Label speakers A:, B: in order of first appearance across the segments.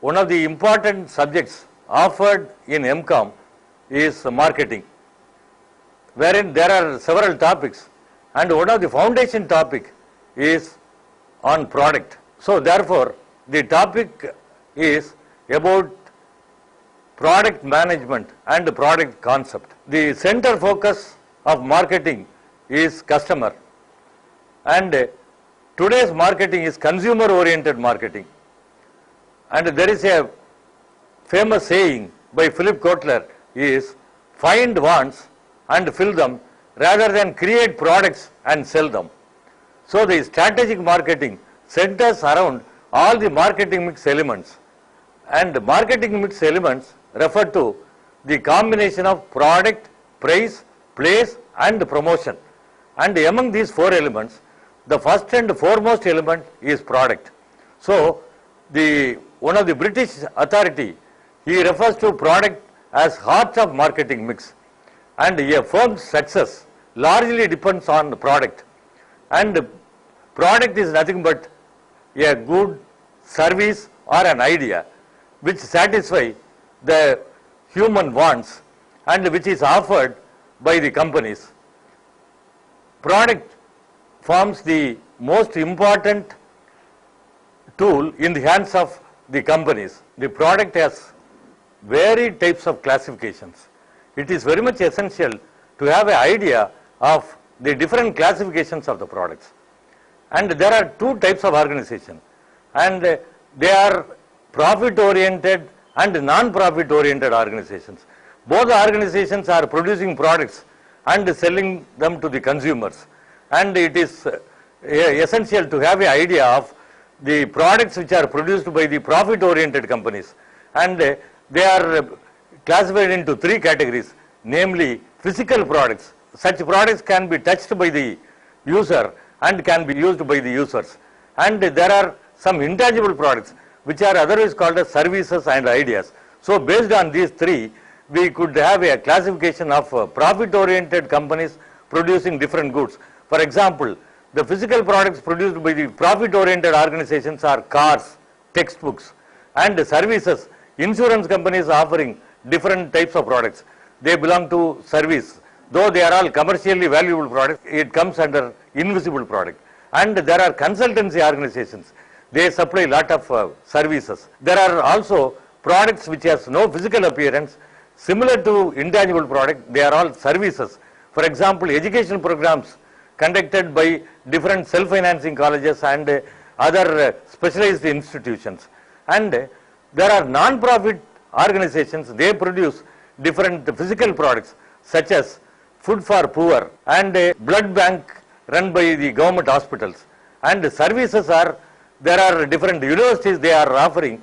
A: one of the important subjects offered in MCOM is marketing, wherein there are several topics, and one of the foundation topic is on product. So therefore, the topic is about product management and product concept. The center focus of marketing is customer, and today's marketing is consumer oriented marketing. And there is a famous saying by Philip Kotler is find wants and fill them rather than create products and sell them. So the strategic marketing centers around all the marketing mix elements, and marketing mix elements refer to the combination of product, price, place and promotion. And among these four elements, the first and foremost element is product. So one of the British authority, he refers to product as heart of marketing mix, and a firm's success largely depends on the product. And product is nothing but a good service or an idea which satisfy the human wants and which is offered by the companies. Product forms the most important tool in the hands of the companies. The product has varied types of classifications. It is very much essential to have an idea of the different classifications of the products. And there are two types of organization, and they are profit oriented and non-profit oriented organizations. Both organizations are producing products and selling them to the consumers, and it is essential to have an idea of the products which are produced by the profit oriented companies, and they are classified into three categories, namely physical products. Such products can be touched by the user and can be used by the users, and there are some intangible products which are otherwise called as services and ideas. So based on these three, we could have a classification of profit oriented companies producing different goods. For example, the physical products produced by the profit oriented organizations are cars, textbooks, and services. Insurance companies offering different types of products. They belong to service. Though they are all commercially valuable products, it comes under invisible product. And there are consultancy organizations. They supply lot of services. There are also products which has no physical appearance, similar to intangible product. They are all services. For example, education programs conducted by different self-financing colleges and other specialized institutions. And there are non-profit organizations. They produce different physical products such as food for poor and a blood bank run by the government hospitals. And services are, there are different universities, they are offering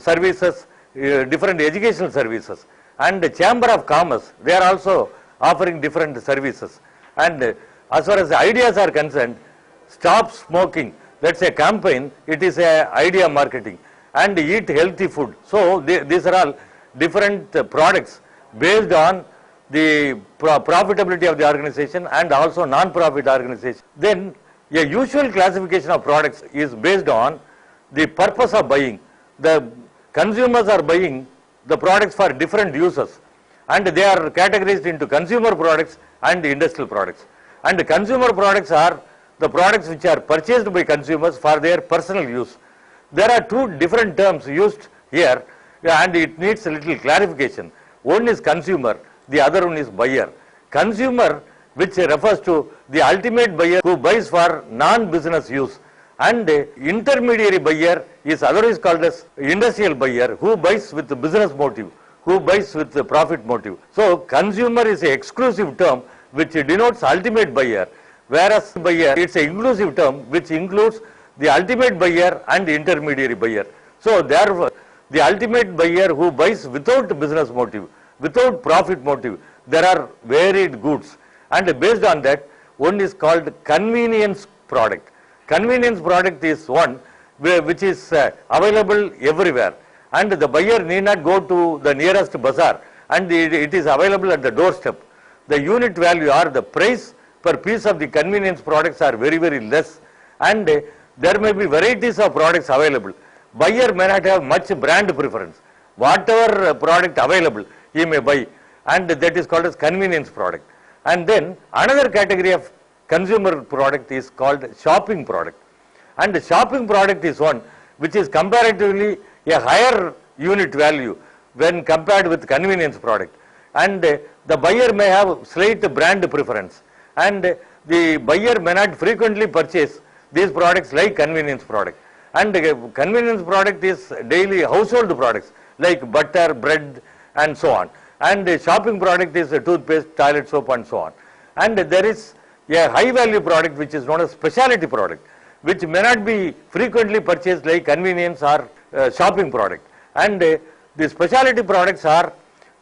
A: services, different educational services. And the Chamber of Commerce, they are also offering different services. And as far as the ideas are concerned, stop smoking, that's a campaign, it is a idea marketing, and eat healthy food. So these are all different products based on the profitability of the organization and also non-profit organization. Then a usual classification of products is based on the purpose of buying. The consumers are buying the products for different uses, and they are categorized into consumer products and industrial products. And the consumer products are the products which are purchased by consumers for their personal use. There are two different terms used here, and it needs a little clarification. One is consumer, the other one is buyer. Consumer, which refers to the ultimate buyer who buys for non-business use, and intermediary buyer is otherwise called as industrial buyer who buys with the business motive, who buys with the profit motive. So consumer is an exclusive term which denotes ultimate buyer, whereas buyer, it's an inclusive term which includes the ultimate buyer and the intermediary buyer. So therefore, the ultimate buyer who buys without business motive, without profit motive, there are varied goods, and based on that, one is called convenience product. Convenience product is one which is available everywhere, and the buyer need not go to the nearest bazaar, and it is available at the doorstep. The unit value or the price per piece of the convenience products are very, very less, and there may be varieties of products available, buyer may not have much brand preference. Whatever product available, he may buy, and that is called as convenience product. And then another category of consumer product is called shopping product. And the shopping product is one which is comparatively a higher unit value when compared with convenience product. And the buyer may have slight brand preference, and the buyer may not frequently purchase these products like convenience product. And convenience product is daily household products like butter, bread and so on. And shopping product is toothpaste, toilet soap and so on. And there is a high value product which is known as specialty product, which may not be frequently purchased like convenience or shopping product. And the specialty products are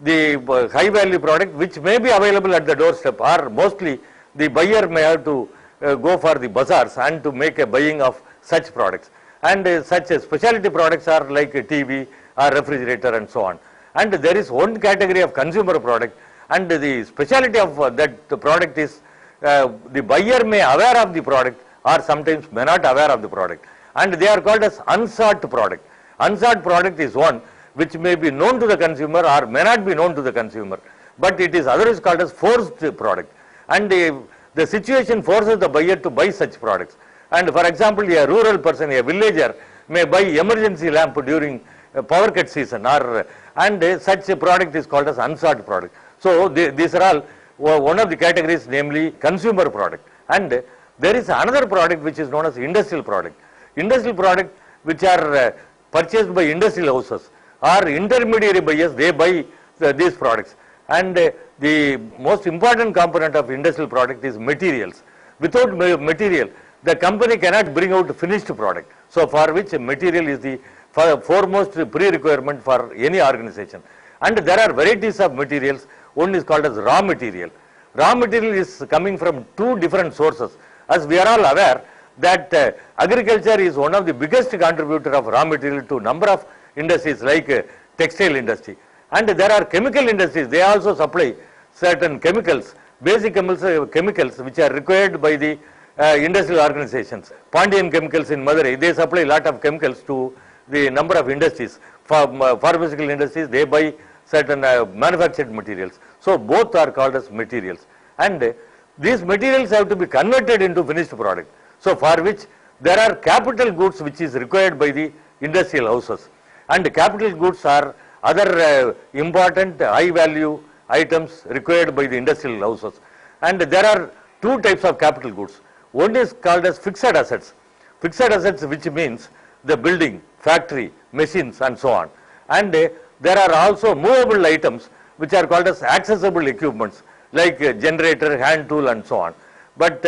A: the high value product which may be available at the doorstep, or mostly the buyer may have to go for the bazaars and to make a buying of such products. And such specialty products are like a TV or refrigerator and so on. And there is one category of consumer product, and the specialty of that product is the buyer may aware of the product or sometimes may not aware of the product, and they are called as unsought product. Unsought product is one which may be known to the consumer or may not be known to the consumer, but it is otherwise called as forced product, and the situation forces the buyer to buy such products. And for example, a rural person, a villager may buy emergency lamp during power cut season, or and such a product is called as unsought product. So these are all one of the categories, namely consumer product. And there is another product which is known as industrial product. Industrial product which are purchased by industrial houses or intermediary buyers, they buy these products. And the most important component of industrial product is materials. Without material, the company cannot bring out finished product. So for which material is the foremost pre-requirement for any organization. And there are varieties of materials. One is called as raw material. Raw material is coming from two different sources. As we are all aware that agriculture is one of the biggest contributor of raw material to number of industries like textile industry. And there are chemical industries, they also supply certain chemicals, basic chemicals which are required by the industrial organizations. Pandian Chemicals in Madurai, they supply a lot of chemicals to the number of industries. For pharmaceutical industries, they buy certain manufactured materials. So both are called as materials. And these materials have to be converted into finished product. So for which there are capital goods which is required by the industrial houses. And capital goods are other important high value items required by the industrial houses. And there are two types of capital goods. One is called as fixed assets. Fixed assets, which means the building, factory, machines and so on. And there are also movable items which are called as accessible equipments like generator, hand tool and so on. But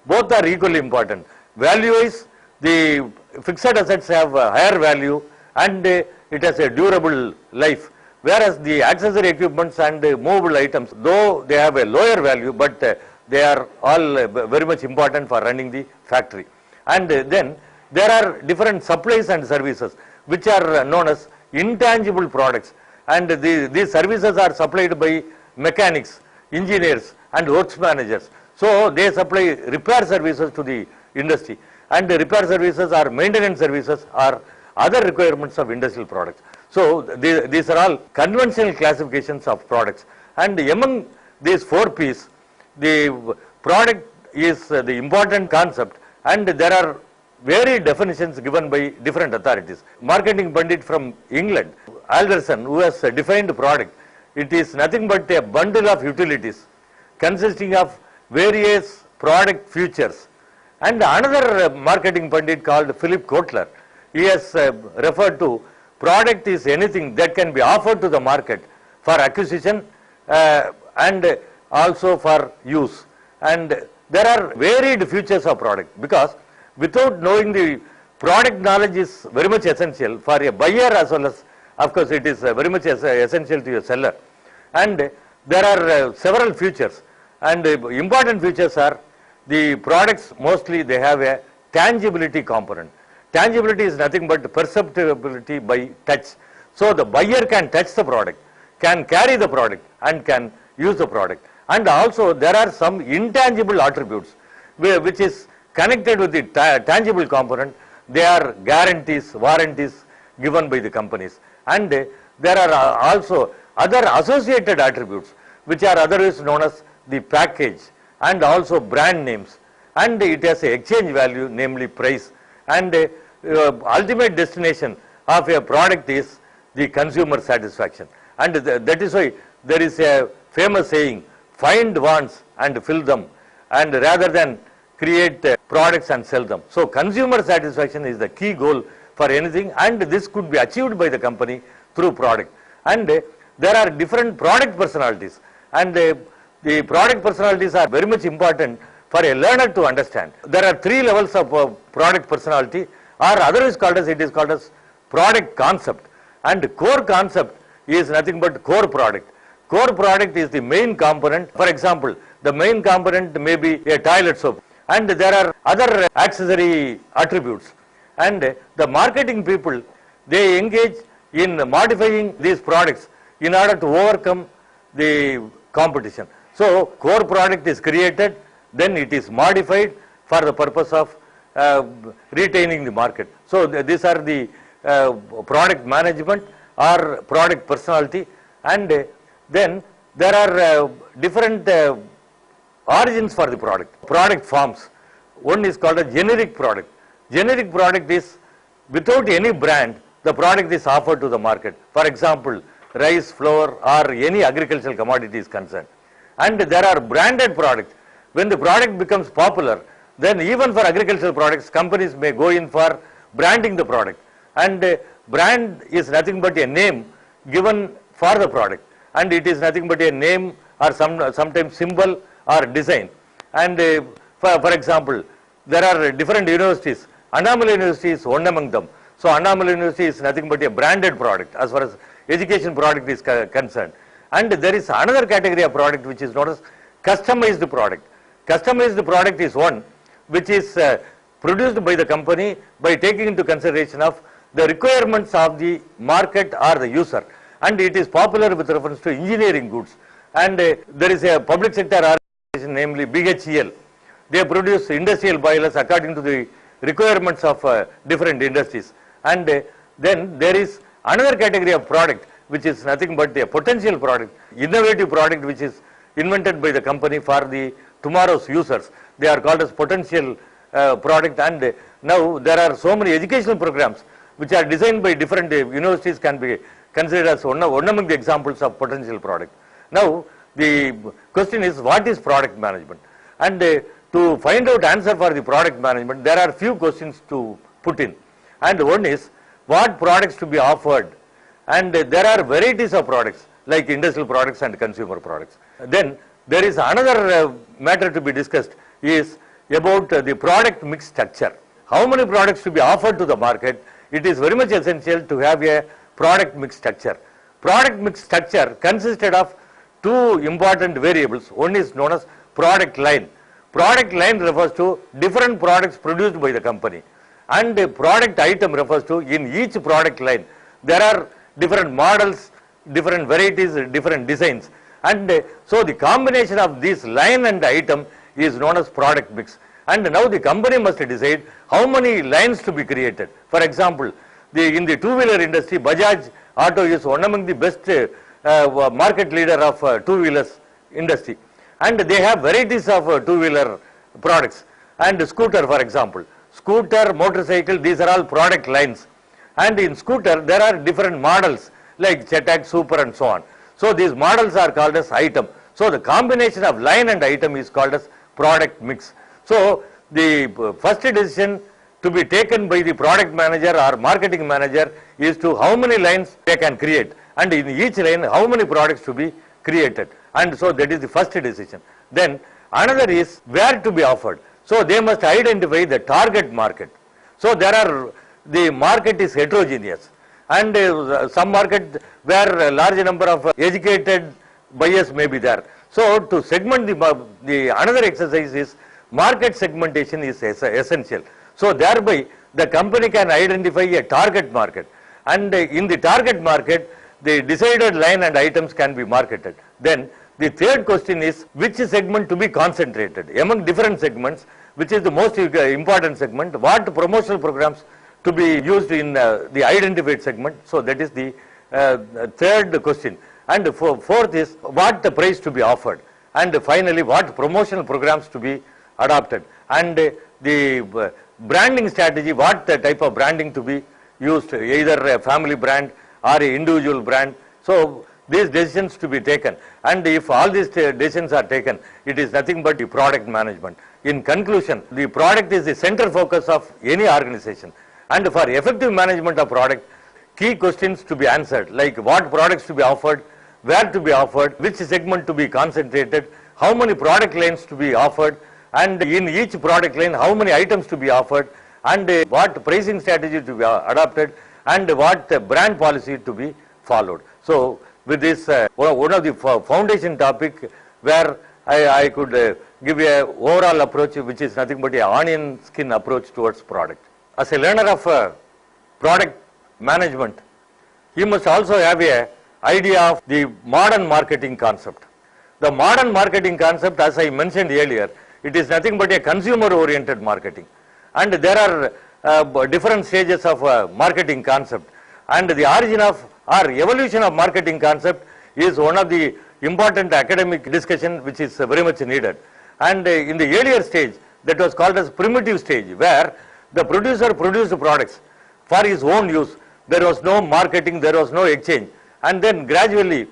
A: both are equally important. Value-wise, the fixed assets have a higher value and it has a durable life, whereas the accessory equipments and movable items, though they have a lower value, but they are all very much important for running the factory. And then there are different supplies and services which are known as intangible products, and these services are supplied by mechanics, engineers and works managers. So they supply repair services to the industry, and the repair services or maintenance services are other requirements of industrial products. So these are all conventional classifications of products, and among these 4 P's, the product is the important concept, and there are varied definitions given by different authorities. Marketing pundit from England, Alderson, who has defined product, it is nothing but a bundle of utilities consisting of various product features. And another marketing pundit called Philip Kotler, he has referred to product is anything that can be offered to the market for acquisition and also for use. And there are varied features of product, because without knowing the product, knowledge is very much essential for a buyer as well as, of course, it is very much essential to a seller. And there are several features, and important features are the products mostly they have a tangibility component. Tangibility is nothing but perceptibility by touch. So the buyer can touch the product, can carry the product and can use the product. And also there are some intangible attributes which is connected with the tangible component. They are guarantees, warranties, given by the companies. And there are also other associated attributes which are otherwise known as the package and also brand names, and it has a exchange value, namely price, and ultimate destination of a product is the consumer satisfaction. And that is why there is a famous saying, find wants and fill them, and rather than create products and sell them. So consumer satisfaction is the key goal for anything, and this could be achieved by the company through product. And there are different product personalities, and the product personalities are very much important for a learner to understand. There are three levels of product personality, or otherwise called as, it is called as product concept. And core concept is nothing but core product. Core product is the main component. For example, the main component may be a toilet soap, and there are other accessory attributes. And the marketing people, they engage in modifying these products in order to overcome the competition. So core product is created, then it is modified for the purpose of retaining the market. So these are the product management or product personality. And then there are different origins for the product forms. One is called a generic product. Generic product is without any brand, the product is offered to the market. For example, rice, flour, or any agricultural commodity is concerned. And there are branded products. When the product becomes popular, then even for agricultural products, companies may go in for branding the product. And brand is nothing but a name given for the product, and it is nothing but a name or sometimes symbol or design. And for example, there are different universities. Annamala University is one among them. So Annamala University is nothing but a branded product as far as education product is concerned. And there is another category of product which is known as customized product. Customized product is one which is produced by the company by taking into consideration of the requirements of the market or the user, and it is popular with reference to engineering goods. And there is a public sector organization, namely BHEL. They produce industrial boilers according to the requirements of different industries. And then there is another category of product which is nothing but a potential product, innovative product which is invented by the company for the tomorrow's users. They are called as potential product. And now there are so many educational programs which are designed by different universities, can be considered as one among the examples of potential product. Now the question is, what is product management? And to find out answer for the product management, there are few questions to put in. And one is, what products to be offered? And there are varieties of products like industrial products and consumer products. Then there is another matter to be discussed is about the product mix structure. How many products to be offered to the market? It is very much essential to have a product mix structure. Product mix structure consisted of two important variables. One is known as product line. Product line refers to different products produced by the company, and product item refers to in each product line there are different models, different varieties, different designs. And so the combination of this line and item is known as product mix. And now the company must decide how many lines to be created. For example, in the two-wheeler industry, Bajaj Auto is one among the best market leader of two-wheelers industry. And they have varieties of two-wheeler products. And scooter, for example, scooter, motorcycle, these are all product lines. And in scooter, there are different models like Chetak, Super, and so on. So these models are called as item. So the combination of line and item is called as product mix. So the first decision to be taken by the product manager or marketing manager is to how many lines they can create, and in each line how many products to be created. And so that is the first decision. Then another is where to be offered. So they must identify the target market. So the market is heterogeneous, and some market where a large number of educated buyers may be there. So to segment the another exercise is market segmentation is essential. So thereby the company can identify a target market, and in the target market the decided line and items can be marketed. Then the third question is which segment to be concentrated among different segments, which is the most important segment, what promotional programs to be used in the identified segment. So that is the third question. And fourth is what the price to be offered. And finally, what promotional programs to be adopted. And the branding strategy, what the type of branding to be used, either a family brand or an individual brand. So these decisions to be taken. And if all these decisions are taken, it is nothing but the product management. In conclusion, the product is the center focus of any organization. And for effective management of product, key questions to be answered, like what products to be offered, where to be offered, which segment to be concentrated, how many product lines to be offered, and in each product line, how many items to be offered, and what pricing strategy to be adopted, and what brand policy to be followed. So with this, one of the foundation topic where I could give a overall approach, which is nothing but a onion skin approach towards product. As a learner of product management, he must also have a idea of the modern marketing concept. The modern marketing concept, as I mentioned earlier, it is nothing but a consumer-oriented marketing. And there are different stages of marketing concept. And the origin of or evolution of marketing concept is one of the important academic discussion which is very much needed. And in the earlier stage, that was called as primitive stage, where the producer produced products for his own use. There was no marketing, there was no exchange. And then gradually,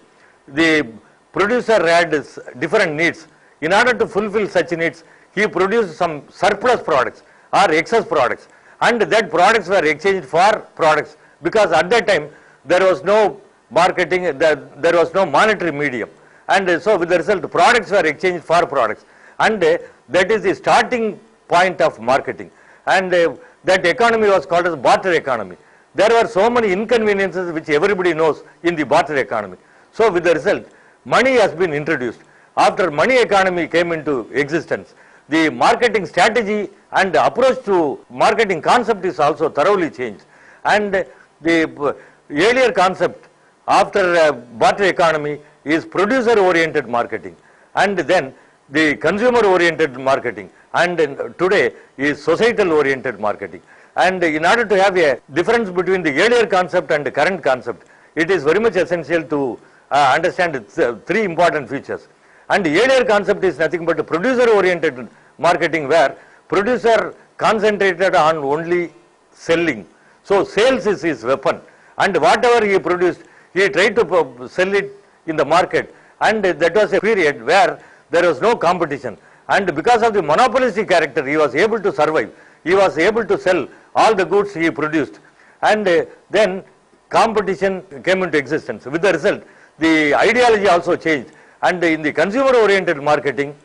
A: the producer had different needs. In order to fulfill such needs, he produced some surplus products or excess products. And that products were exchanged for products, because at that time, there was no marketing, there was no monetary medium. And so with the result, products were exchanged for products. And that is the starting point of marketing. And that economy was called as barter economy. There were so many inconveniences which everybody knows in the barter economy. So with the result, money has been introduced. After money economy came into existence, the marketing strategy and approach to marketing concept is also thoroughly changed. And the earlier concept after barter economy is producer-oriented marketing, and then the consumer-oriented marketing, and today is societal-oriented marketing. And in order to have a difference between the earlier concept and the current concept, it is very much essential to understand three important features. And the earlier concept is nothing but a producer-oriented marketing, where producer concentrated on only selling. So sales is his weapon, and whatever he produced, he tried to sell it in the market. And that was a period where there was no competition. And because of the monopolistic character, he was able to survive. He was able to sell all the goods he produced. And then competition came into existence. With the result, the ideology also changed. And in the consumer-oriented marketing,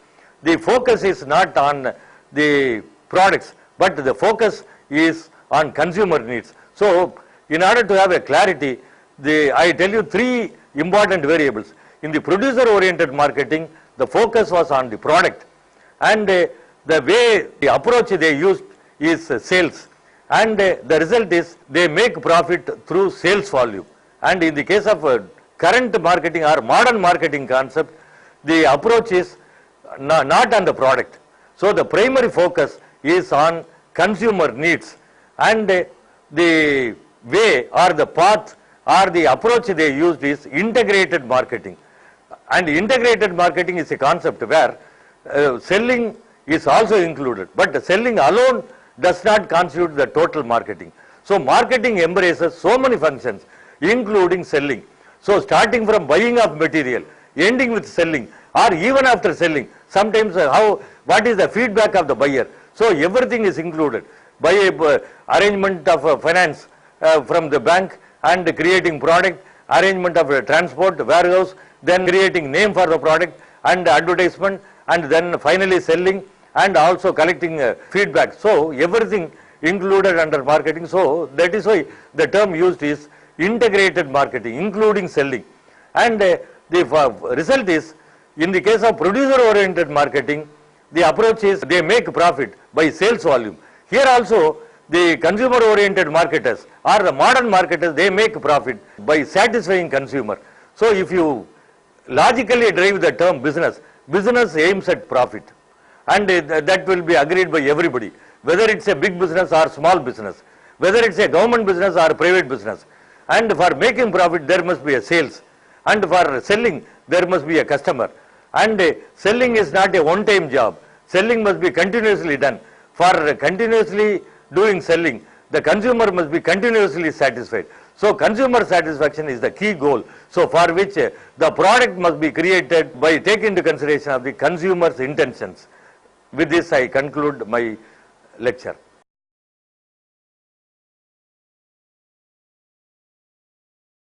A: the focus is not on the products, but the focus is on consumer needs. So, in order to have a clarity, I tell you three important variables. In the producer-oriented marketing, the focus was on the product, and the way, the approach they used is sales, and the result is they make profit through sales volume. And in the case of current marketing or modern marketing concept, the approach is not on the product. So the primary focus is on consumer needs, and the way or the path or the approach they used is integrated marketing. And integrated marketing is a concept where selling is also included, but selling alone does not constitute the total marketing. So marketing embraces so many functions, including selling. So starting from buying of material, ending with selling, or even after selling, sometimes what is the feedback of the buyer. So everything is included by arrangement of finance from the bank, and creating product, arrangement of transport, warehouse, then creating name for the product and advertisement, and then finally selling, and also collecting feedback. So everything included under marketing. So that is why the term used is integrated marketing, including selling. And the result is, in the case of producer-oriented marketing, the approach is they make profit by sales volume. Here also, the consumer-oriented marketers or the modern marketers, they make profit by satisfying consumer. So if you logically drive the term business, business aims at profit, and that will be agreed by everybody, whether it's a big business or small business. whether it's a government business or a private business. And for making profit, there must be a sales. And for selling, there must be a customer. And selling is not a one-time job. Selling must be continuously done. For continuously doing selling, the consumer must be continuously satisfied. So consumer satisfaction is the key goal. So for which the product must be created by taking into consideration of the consumer's intentions. With this, I conclude my lecture.